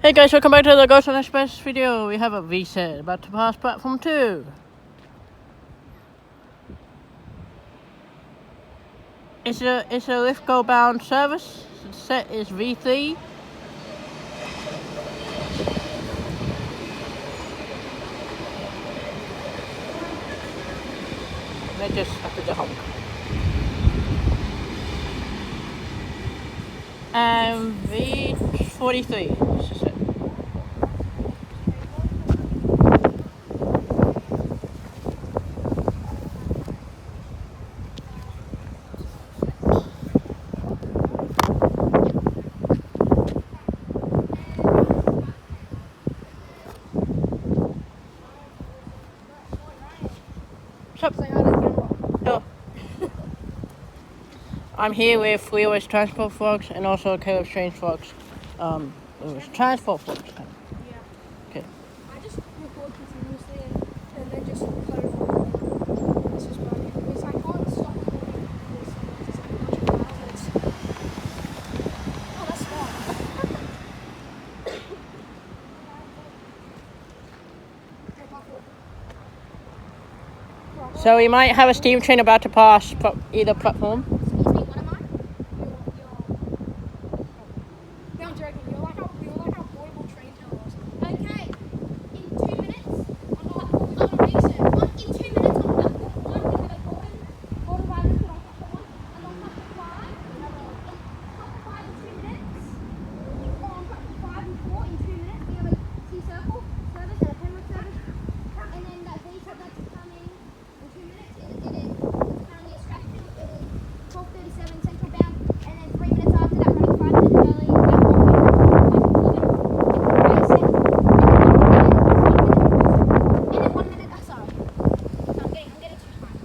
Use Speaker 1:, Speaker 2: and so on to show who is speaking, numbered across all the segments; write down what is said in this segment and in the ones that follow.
Speaker 1: Hey guys, welcome back to the Ghost on Express video. We have a V-set about to pass platform 2. It's a Lithgow bound service. The set is V3. They just have to get home. And V43. This is it. Oh. I'm here with Leo's Transport Vlogs and also Caleb's Strange Vlogs. Leo's Transport Vlogs.
Speaker 2: Yeah.
Speaker 1: Okay.
Speaker 2: I just record continuously and then just cut it off. This is bad because I can't stop recording because it's like a bunch of outlets. Oh, that's smart.
Speaker 1: So we might have a steam train about to pass either platform.
Speaker 2: Excuse me, what am I? No, I'm joking. You're like our portable train towers. Okay. In 2 minutes on platform, we're going to reach it. In 2 minutes on platform 1, we're going to go Gordon Byron put on platform 1, and on platform 5, platform 5 in 2 minutes. On platform 5 and 4 in 2 minutes, we have a T-circle service and a Penrith service. And then that V-set that's coming in 2 minutes, it is currently a Strathfield. It is 12:37 central bound, and then 3 minutes after that, running 5 minutes early, at 1 minute, sorry. I'm getting too high.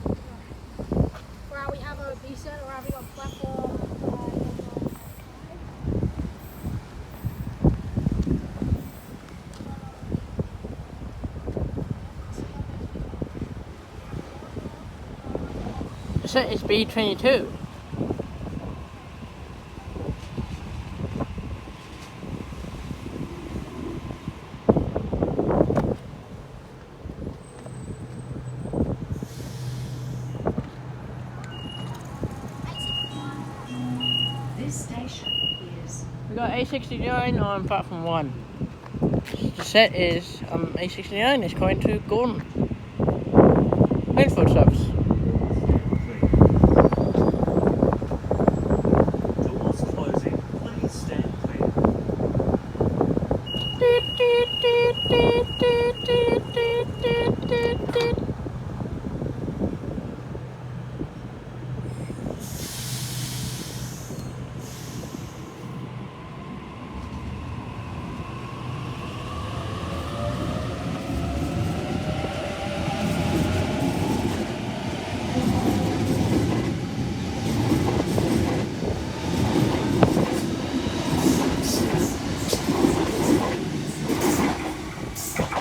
Speaker 2: Where are we? Have a V-set, or are we on platform?
Speaker 1: The set is B22.
Speaker 3: This station is...
Speaker 1: We got A69 on platform 1. The set is A69 is going to Gordon. Rainford service.
Speaker 3: Doors closing. Please stand clear.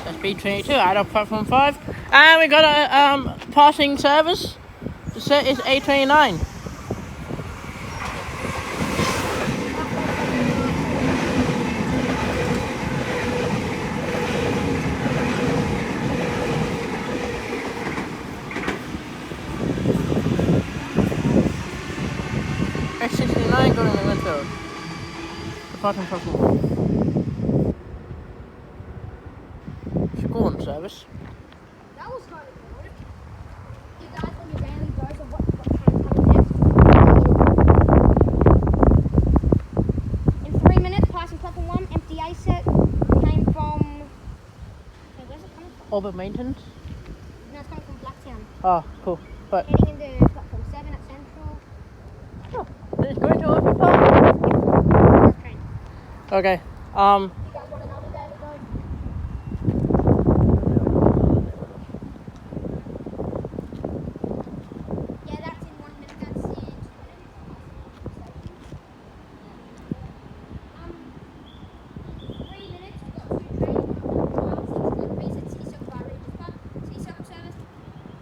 Speaker 1: That's B22 out of platform 5. And we got a passing service. The set is A29. A69 going to Linfield. Departing platform 1. It's a Gordon service.
Speaker 2: That was kind of good. You guys on your daily dose of what train's coming next? In 3 minutes, passing platform 1, empty A set came from. Wait, where's it coming from?
Speaker 1: Orbit maintenance.
Speaker 2: No, it's coming from Blacktown.
Speaker 1: Oh, cool. But
Speaker 2: Heading into platform 7 at Central.
Speaker 1: it's going to Orbit Park.
Speaker 2: Okay.
Speaker 1: Okay.
Speaker 2: You guys want another daily dose? Yeah, that's in 1 minute. That's in 2 minutes. 3 minutes. We've got 2 trains. One V-set City Circle by Regis Park, City Circle service.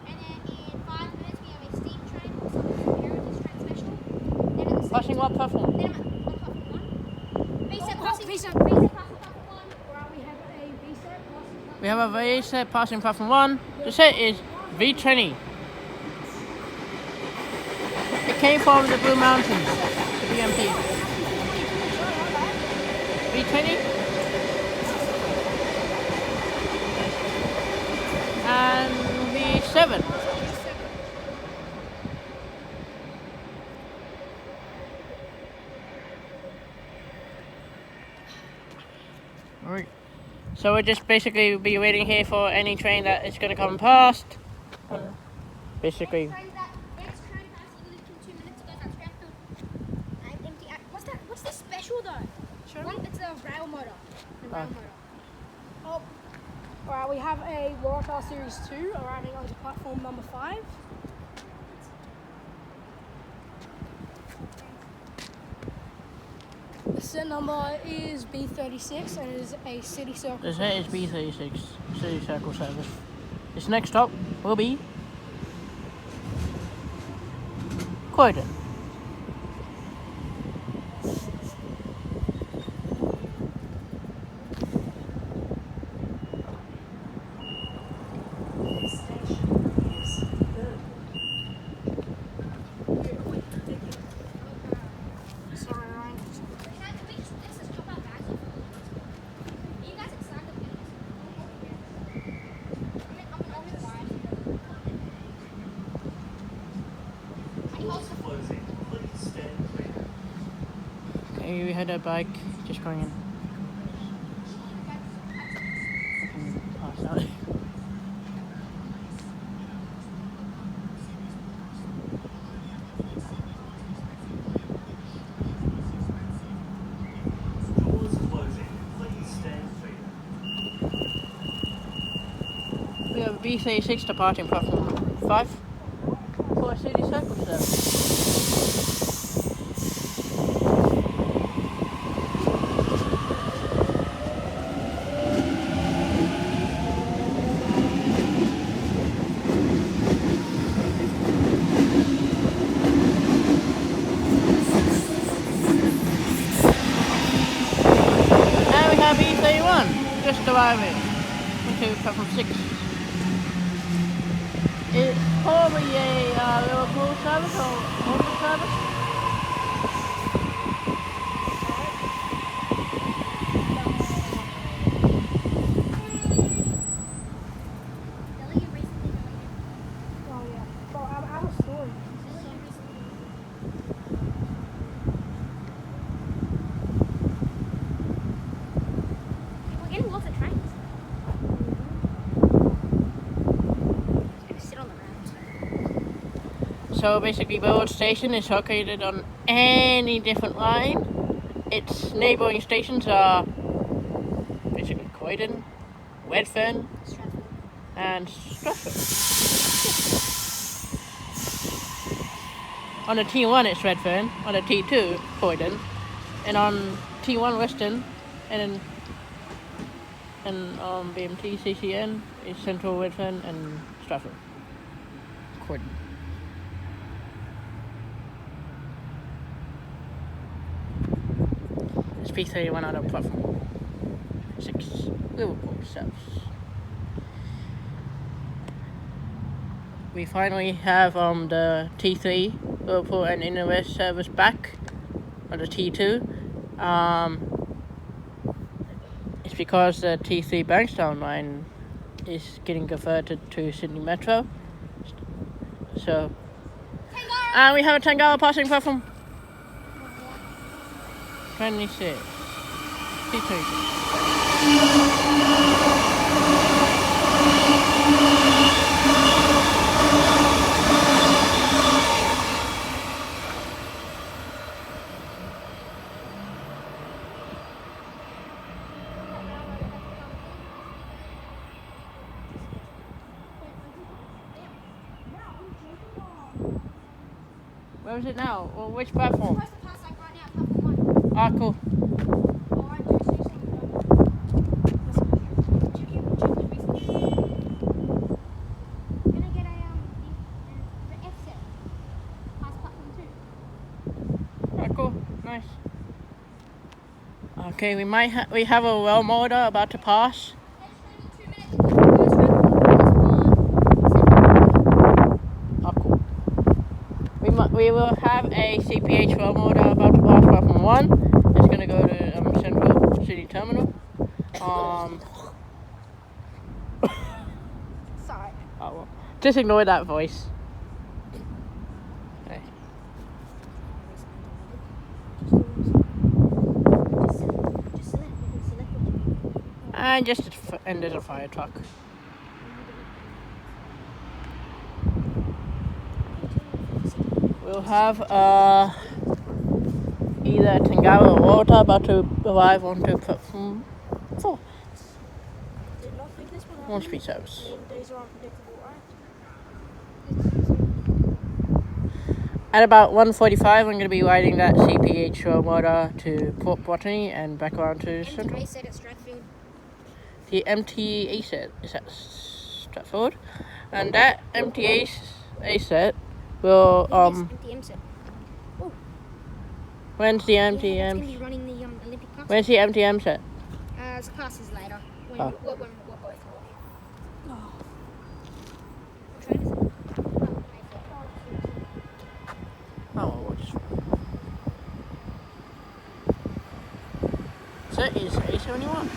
Speaker 2: And then in 5 minutes we have a steam train, also a Heritage train special. Then at the
Speaker 1: Passing what platform?
Speaker 2: Then I'm on platform 1. V-set passing platform 1.
Speaker 1: We have a very set passing platform 1. The set is V20. It came from the Blue Mountains, the BMP. V20. And V7. Alright. So we'll just basically be waiting here for any train that is going to come past. Basically.
Speaker 2: Next train passes in 2 minutes ago. That's Stratford. I'm empty. What's this special though? Sure. It's a rail motor. The rail motor. Oh. Alright, we have a Waratah Series 2 arriving onto platform number 5. The set number is B36 and it is a city circle.
Speaker 1: The set is B36, City Circle service. Its next stop will be Croydon.
Speaker 3: This station is Burwood.
Speaker 2: Sorry, Ryan. Let's just drop our bags off. Are you guys excited? I'm always wired.
Speaker 3: Doors closing. Please stand clear.
Speaker 1: Okay, we had a bike just going in. I can pass out.
Speaker 3: Doors closing. Please stand clear.
Speaker 1: We have B36 departing platform 5 for a City Circle service. And we have B31 just arriving into platform 6. It's probably a Liverpool service or London service.
Speaker 2: Oh yeah. Bro, I'm out of storage. We're getting lots of trains. Gonna sit on the ground.
Speaker 1: So basically Burwood Station is located on any different line. Its neighbouring stations are basically Croydon, Redfern
Speaker 2: Stratford.
Speaker 1: and Stratford. On the T1 it's Redfern, on the T2 Croydon, and on T1 Western and on BMT CCN is Central Redfern and Stratford. Croydon. It's P31 out of platform 6 Liverpool service. We finally have the T3 Liverpool and Inner West service back on the T2. It's because the T3 Bankstown line is getting converted to Sydney Metro. So, and we have a Tangara passing platform 26. T26. Where is it now? Or which platform?
Speaker 2: Supposed to pass like right now, platform 1.
Speaker 1: Ah, cool.
Speaker 2: Oh, I do see something. Check the recent. Gonna get the F set. Pass platform 2.
Speaker 1: Ah, cool. Nice. Okay, we have a well motor about to pass.
Speaker 2: Next train in 2 minutes.
Speaker 1: we will have a CPH well motor about to pass platform 1. It's going to go to Central City Terminal.
Speaker 2: Sorry.
Speaker 1: Oh, well. Just ignore that voice. Okay. And just ended a fire truck. We'll have either Tangara or water about to arrive onto platform 4. One speed service.
Speaker 2: Days are unpredictable, right?
Speaker 1: At about 1:45, I'm going to be riding that CPH motor to Port Botany and back around to Central.
Speaker 2: Said at Stratfield.
Speaker 1: The MTA set is at Stratford, and that MTA set will
Speaker 2: MTM set. Oh,
Speaker 1: when's the
Speaker 2: yeah, it's
Speaker 1: MTM?
Speaker 2: going to be running the Olympic class.
Speaker 1: When's the MTM set?
Speaker 2: It's classes later. When
Speaker 1: Oh.
Speaker 2: we're both oh. What train is it?
Speaker 1: Oh, we'll just... Set is A71.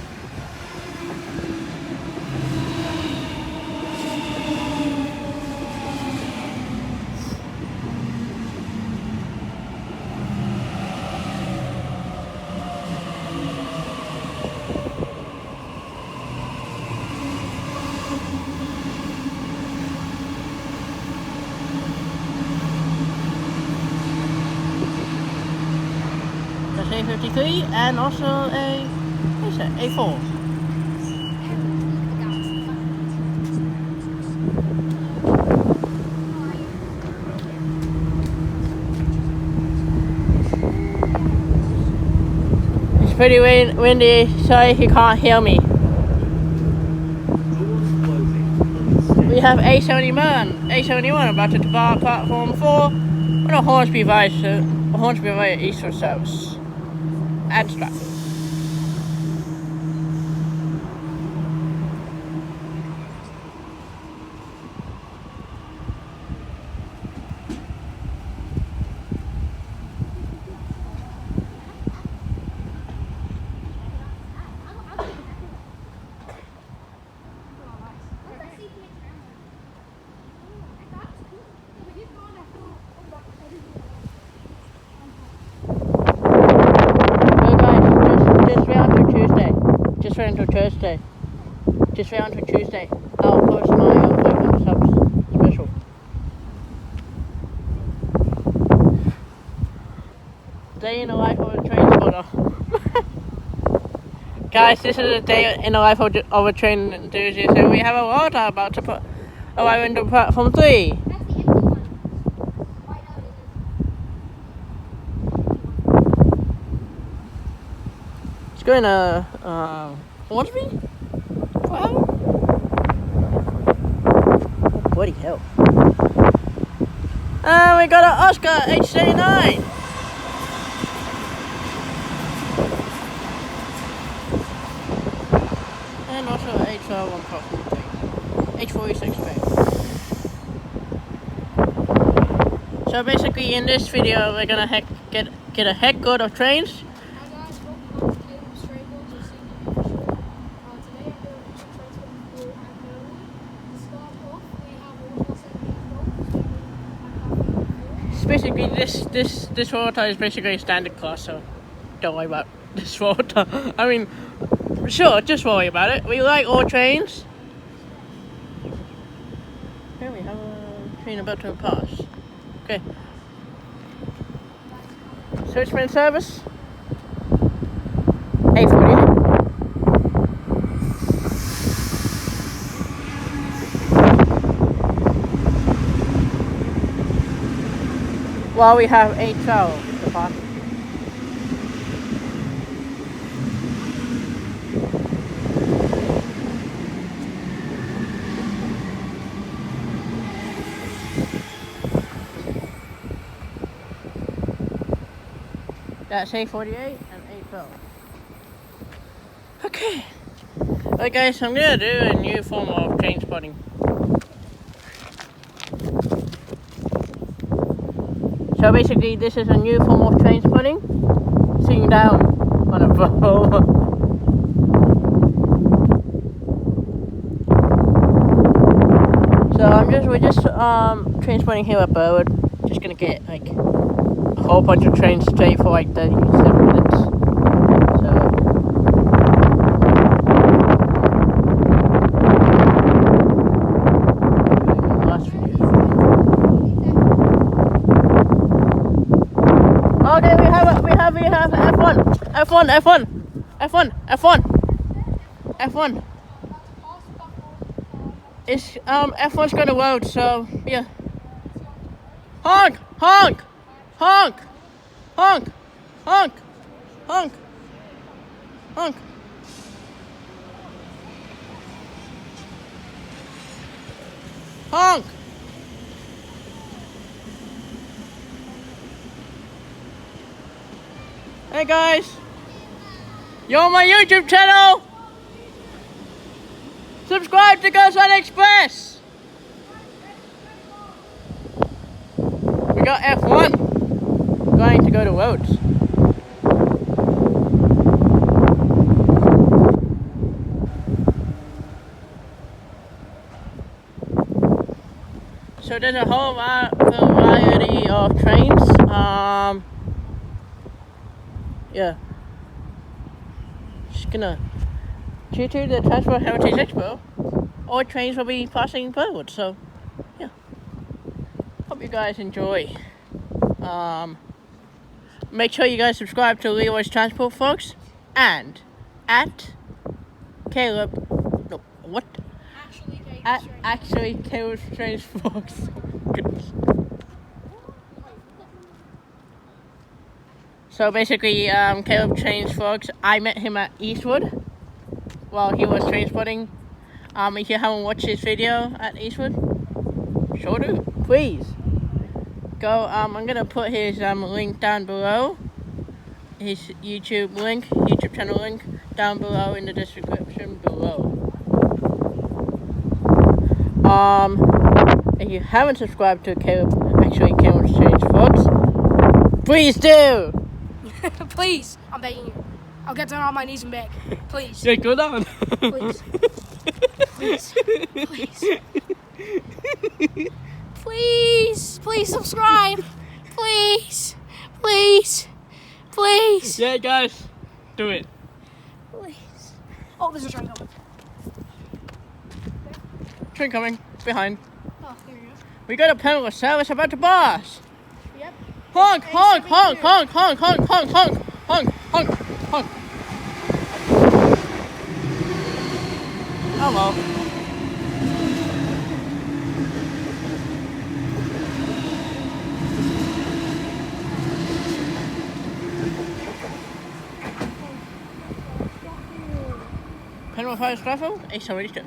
Speaker 1: A53 and also a what's that? A4. It's pretty windy, so he can't hear me.
Speaker 3: Doors closing. Please
Speaker 1: We have A71 about to depart platform 4 on a Hornsby via Eastern service at Stratford. Just wait until Thursday. Just wait until Tuesday. I'll post my 500 subs special. Day in the life of a train spotter. Guys, this is a day in the life of a train enthusiast, and we have a water about to arrive into platform 3.
Speaker 2: That's the empty one. Right now it is.
Speaker 1: It's going to Hornsby? Wow. Oh, bloody hell. And we got an Oscar H39. And also an H1 platform 3. H46 bay. So basically in this video we're gonna get a heck good of trains.
Speaker 2: Hi guys, welcome to Caleb Strayville to Senior Official. Today I'm doing a transfer through at Burwood. To start off, we have a 178
Speaker 1: It's basically this water is basically a standard class, so don't worry about this water. I mean, sure, just worry about it. We like all trains. Here we have a train about to pass. Okay. Switchman service. A48. While we have A12 to pass. That's A48 and A12. Okay. Alright guys, I'm gonna do a new form of train spotting. So basically, this is a new form of train spotting. Sitting down on a boat. So we're just train spotting here at Burwood. Just gonna get like a whole bunch of trains straight for like 37 minutes. So last video. Okay, we have F1. It's F1's got a road, so yeah. Honk! Honk! Honk! Honk! Honk! Honk! Honk! Honk! Hey guys! You're on my YouTube channel! Subscribe to Galore Express! We got F1 going to go to Rhodes. So there's a whole variety of trains. Yeah. Just gonna due to the Transport Heritage Expo, all trains will be passing Burwood, so yeah. Hope you guys enjoy. Make sure you guys subscribe to Leroy's Transport, folks, and at Caleb. No, what? Actually Caleb's Trains, folks. Goodness. So basically, Caleb Trains, folks. I met him at Eastwood while he was train spotting. If you haven't watched his video at Eastwood, sure do. Please go. I'm gonna put his link down below. His YouTube channel link down below in the description below. If you haven't subscribed to Caleb's Trains, folks, please do.
Speaker 2: Please, I'm begging you. I'll get down on my knees and beg. Please.
Speaker 1: Yeah, go down.
Speaker 2: Please. Please. Please. Please subscribe. Please.
Speaker 1: Yeah, guys, do it.
Speaker 2: Please. Oh, there's a train coming.
Speaker 1: Train coming behind.
Speaker 2: Oh, here you go.
Speaker 1: We got a panel of service about to pass.
Speaker 2: Yep.
Speaker 1: Honk, honk, honk, honk, honk, honk, honk, honk, honk, honk, honk. Hello. Penrith Fire Travel, 872.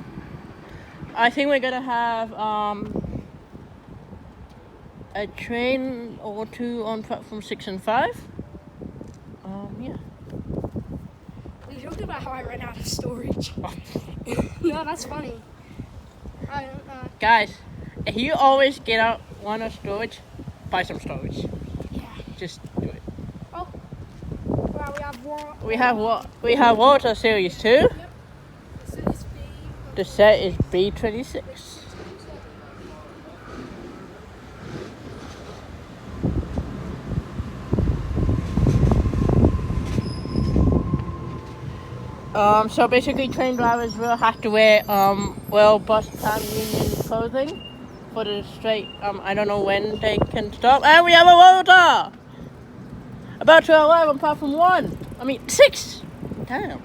Speaker 1: I think we're gonna have a train or two on platform 6 and 5. Yeah.
Speaker 2: We joked about how I ran out of storage. No, that's funny.
Speaker 1: Guys, if you always get out one of storage, buy some storage.
Speaker 2: Yeah.
Speaker 1: Just do it.
Speaker 2: Oh. Well,
Speaker 1: We have water series 2.
Speaker 2: Yep.
Speaker 1: The set is B26. So basically train drivers will have to wear bus time union clothing for the straight I don't know when they can stop. And we have a rotor! About to arrive on platform 6! Damn.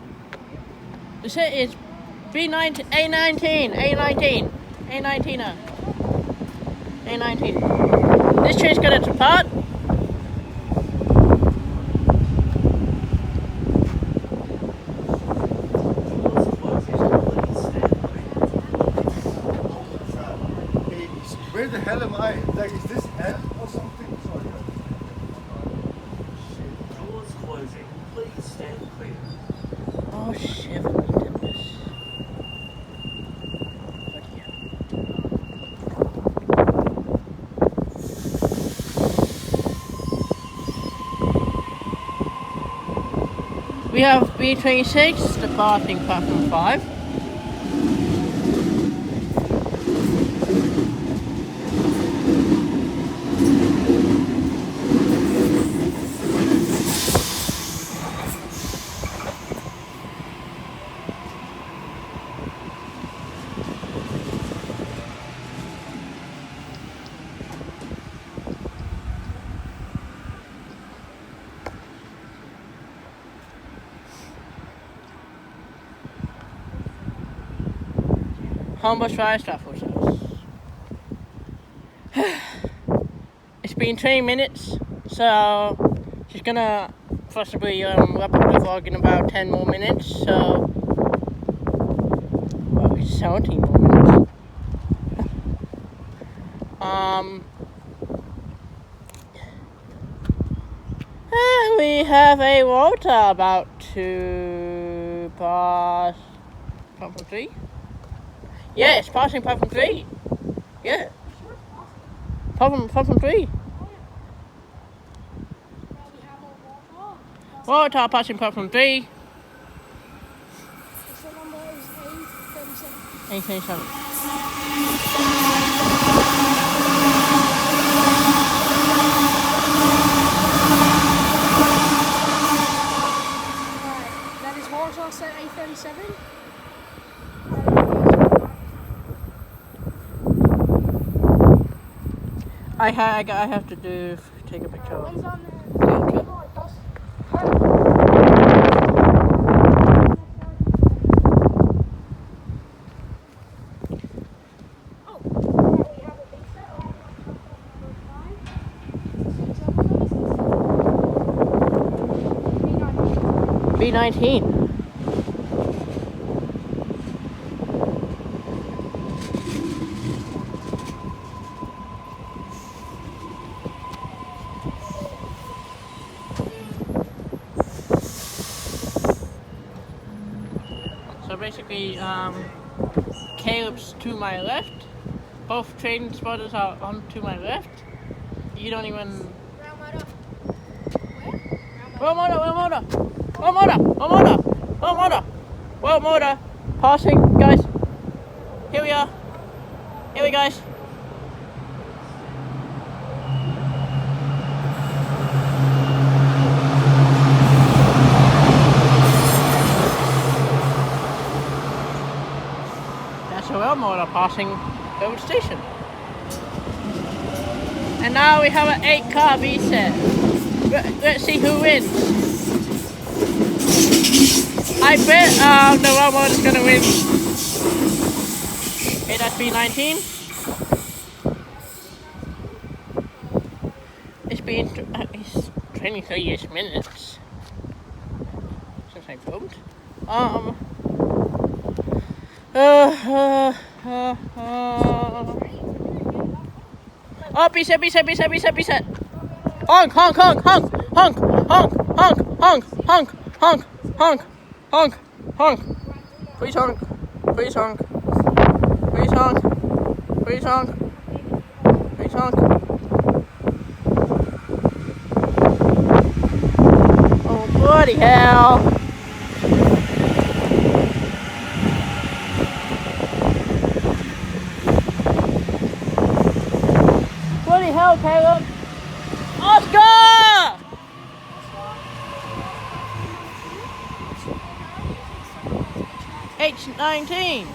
Speaker 1: The set is B19 A19. This train's gonna depart.
Speaker 4: Where the hell am I? Like, is this F or something? Sorry.
Speaker 3: Doors closing. Please stand clear.
Speaker 1: Oh shit, we did this. Bloody hell. We have B26 departing platform 5. Homebus Rise Traffles House. It's been 20 minutes, so she's gonna possibly wrap up the vlog in about 10 more minutes, so well, it's 17 more minutes. And we have a water about to pass platform 3. Yeah, it's passing platform 3. Yeah. Platform 3. Water passing platform 3.
Speaker 2: So number is 837.
Speaker 1: 837.
Speaker 2: That is Warsaw at 837.
Speaker 1: I have to take a picture of
Speaker 2: When's on
Speaker 1: the B19. So basically, Caleb's to my left. Both train spotters are on to my left. You don't even. Well motor. Passing, guys. Here we are. Guys. That's a rail motor passing over the station. And now we have an 8-car V-set. Let's see who wins. I bet the rail motor is going to win. Okay, that's B19. It's been it's 23 minutes since I filmed. Oh, B set. Honk. Please honk. Oh, bloody hell. Bloody hell, Caleb. Oscar! H19.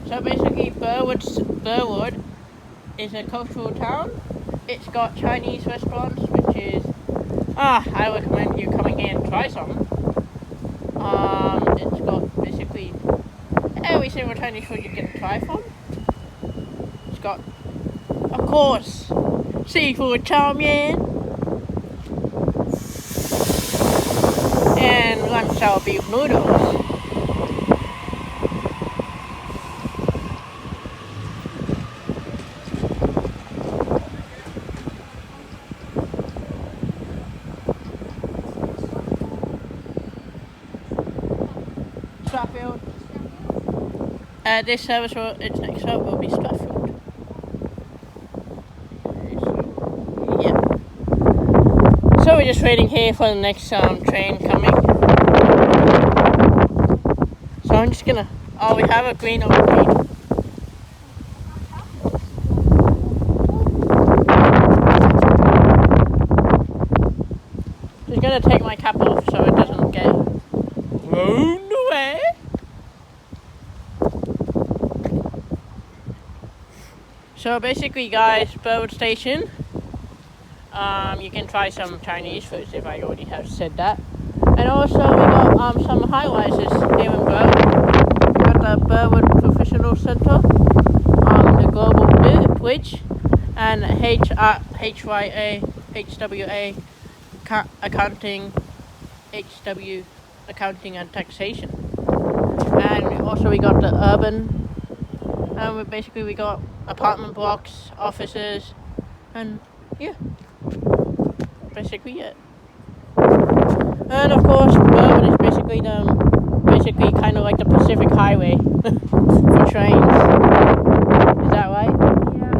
Speaker 1: So basically, Burwood is a cultural town. It's got Chinese restaurants, which is I recommend you coming here and try some. It's got basically every single Chinese food you can try from. It's got, of course, seafood chow mein and lunch beef noodles. Strathfield. This service will, its next stop will be Strathfield. Okay, so, yeah. So we're just waiting here for the next train coming. So I'm just gonna. Oh, we have a green on green. Just gonna take my cap off so it doesn't get blown away. So basically, guys, Burwood Station. You can try some Chinese food if I already have said that. And also we got some highlights here in Burwood. We got the Burwood Professional Centre, the Global Bridge, and HWA Accounting, HW Accounting and Taxation. And also we got the Urban, and we got apartment blocks, offices, and yeah, basically it. And of course, Burwood is basically kind of like the Pacific Highway for trains. Is that right?
Speaker 2: Yeah.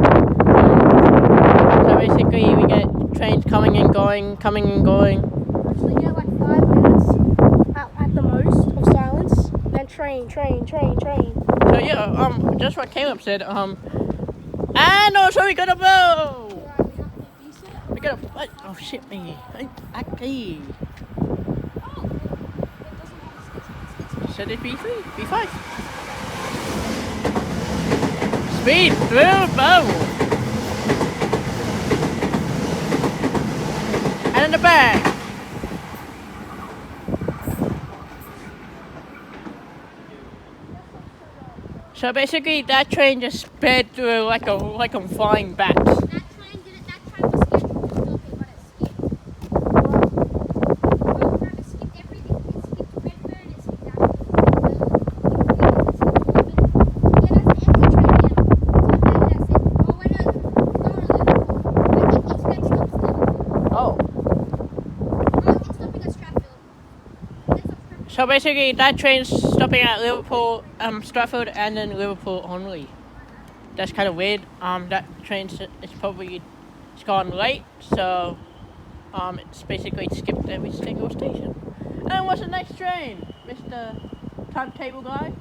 Speaker 1: So basically, we get trains coming and going.
Speaker 2: Actually get like 5 minutes at the most of silence. Then train.
Speaker 1: So yeah, just what Caleb said. And also we got a bow. We got a what? Oh shit me! Okay. Said it B3, B5. Speed through bow. And in the back. So basically, that train just sped through like a flying bat.
Speaker 2: That train was scheduled to stop here, but it skipped. Oh, no, it skipped everything. It skipped Redfern, it skipped
Speaker 1: So basically, that train's stopping at Liverpool, Stratford, and then Liverpool only. That's kind of weird. That train's it's gone late, so it's basically skipped every single station. And what's the next train, Mr. Timetable guy?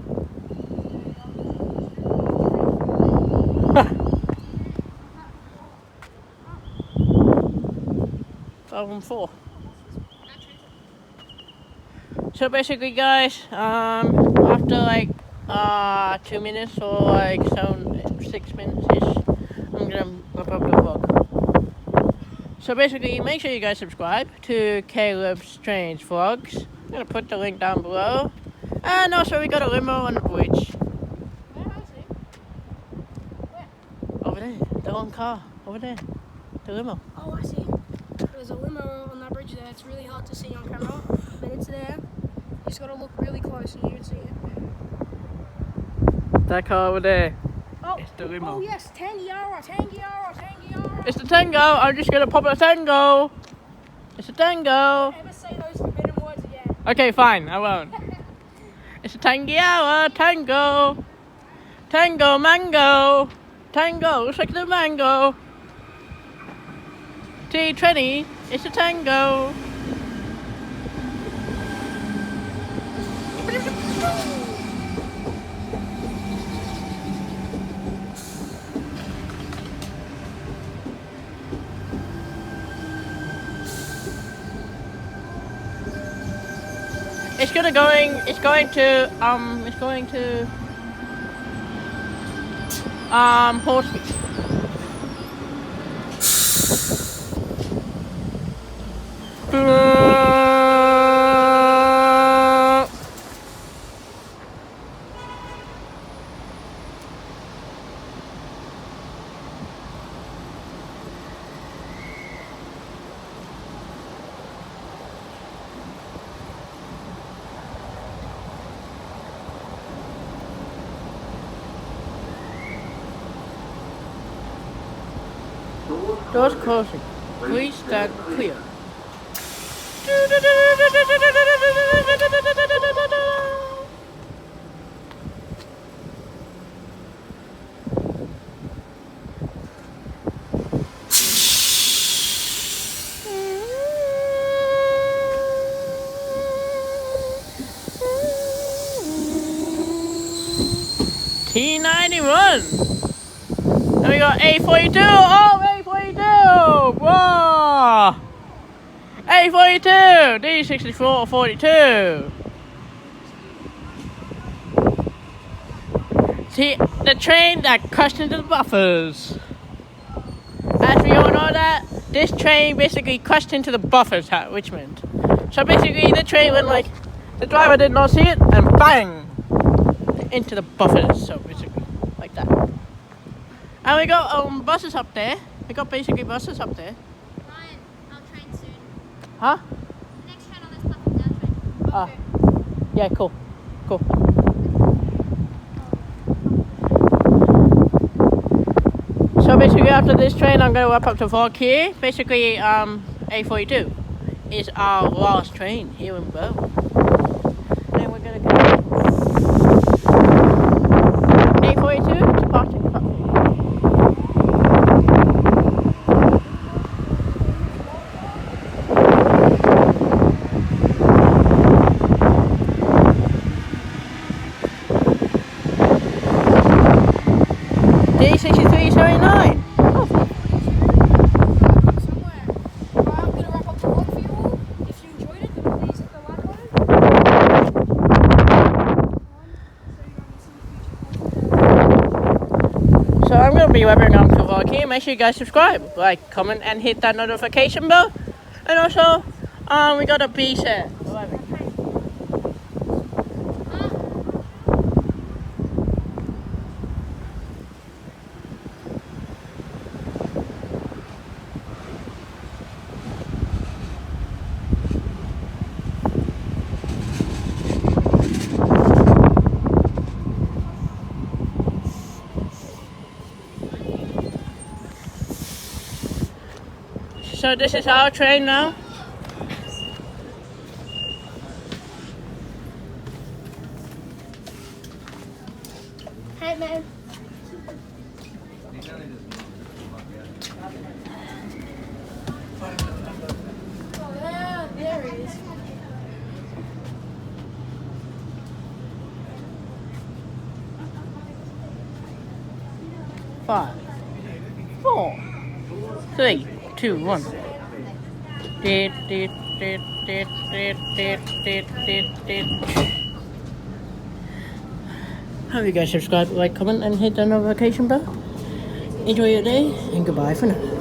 Speaker 1: Four. So basically, guys, after like 2 minutes or like 6 minutes ish, I'm gonna wrap up the vlog. So basically, make sure you guys subscribe to Caleb's Strange Vlogs. I'm gonna put the link down below. And also, we got a limo on the bridge.
Speaker 2: Where is it? Where?
Speaker 1: Over there, the long car, over there, the limo.
Speaker 2: Oh, I see. There's a limo on that bridge there. It's really hard to see on camera, but it's there. You just gotta look really close and you can see it.
Speaker 1: That car over there.
Speaker 2: Oh,
Speaker 1: It's the limo.
Speaker 2: Oh yes, Tangiara.
Speaker 1: It's the Tango. I'm just gonna pop a Tango. It's a Tango.
Speaker 2: Never say those forbidden words again.
Speaker 1: Okay, fine. I won't. It's a Tangiara. Tango. Tango mango. Tango. Looks like the mango. T20. It's a Tango. It's going to Portsmouth. Doors closing. Please stand clear. T91. Then we got A42. Oh, A42. Whoa. A42. D64 42. See, the train that crushed into the buffers. As we all know that, this train basically crushed into the buffers at Richmond. So basically the train went like, the driver did not see it, and bang! Into the buffers, so basically, like that. And we got buses up there. We got basically buses up there.
Speaker 2: Ryan, I'll train soon.
Speaker 1: Huh?
Speaker 2: The next train on this platform is our train.
Speaker 1: Yeah, cool. Cool. So basically after this train I'm going to wrap up to vlog here. Basically A42 is our last train here in Burwood. Then we're going to go A42 to Barton platform. D6379.
Speaker 2: Somewhere. I'm going to wrap up the vlog for you all. If you enjoyed it, then please hit the like button.
Speaker 1: So I'm going to be wrapping up the vlog here. Make sure you guys subscribe, like, comment, and hit that notification bell. And also, we got a B set. So this is our train now.
Speaker 2: Hey, man. Oh, yeah, there he is.
Speaker 1: 5, 4, 3, 2, 1. Hope you guys subscribe, like, comment, and hit the notification bell. Enjoy your day, and goodbye for now.